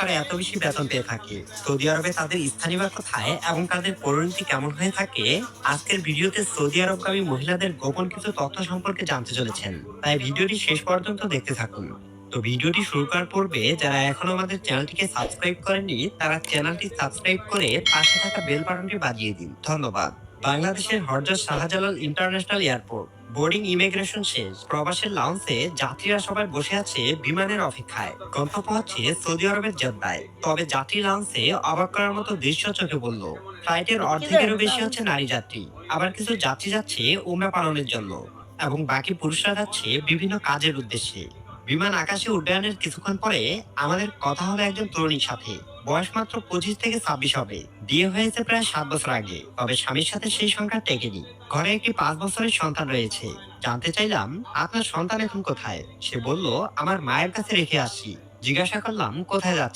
তারা এত বেশি বেতন পেয়ে থাকে? সৌদি আরবে তাদের স্থানীয় কোথায় এবং তাদের পরিণতি কেমন হয়ে থাকে? আজকের ভিডিওতে সৌদি আরবগামী মহিলাদের গোপন কিছু তথ্য সম্পর্কে জানতে চলেছেন, তাই ভিডিওটি শেষ পর্যন্ত দেখতে থাকুন। তো ভিডিওটি শুরু করার পূর্বে যারা এখনো আমাদের চ্যানেলটিকে সাবস্ক্রাইব করেননি তারা চ্যানেলটি সাবস্ক্রাইব করে পাশে থাকা বেল বাটনটি বাজিয়ে দিন। ধন্যবাদ। বাংলাদেশের হরজত Shahjalal international airport. Boarding immigration শেষ, প্রবাসের লাউঞ্জে যাত্রীরা সবাই বসে আছে বিমানের অপেক্ষায়। গন্তব্য হচ্ছে সৌদি আরবের জেদ্দায়। তবে যাত্রী লাউঞ্জে অবাক করার মতো দৃশ্য চোখে পড়ল। ফ্লাইটের অর্ধেকেরও বেশি হচ্ছে নারী যাত্রী, আবার কিছু যাত্রী যাচ্ছে উমরা পালনের জন্য এবং বাকি পুরুষরা যাচ্ছে বিভিন্ন কাজের উদ্দেশ্যে। বিমান আকাশে উড্ডয়নের কিছুক্ষণ পরে আমাদের কথা হলো একজন তরুণীর সাথে। বয়স মাত্র 25 থেকে 26 হবে। বিয়ে হয়েছে প্রায় 7 বছর আগে, তবে স্বামীর সাথে সেই সংখ্যা টেকেনি। ঘরে একটি 5 বছরের সন্তান রয়েছে। জানতে চাইলাম, আপনার সন্তান এখন কোথায়? সে বলল, আমার মায়ের কাছে রেখে আসছি। জিজ্ঞাসা করলাম, কোথায় যাচ্ছে?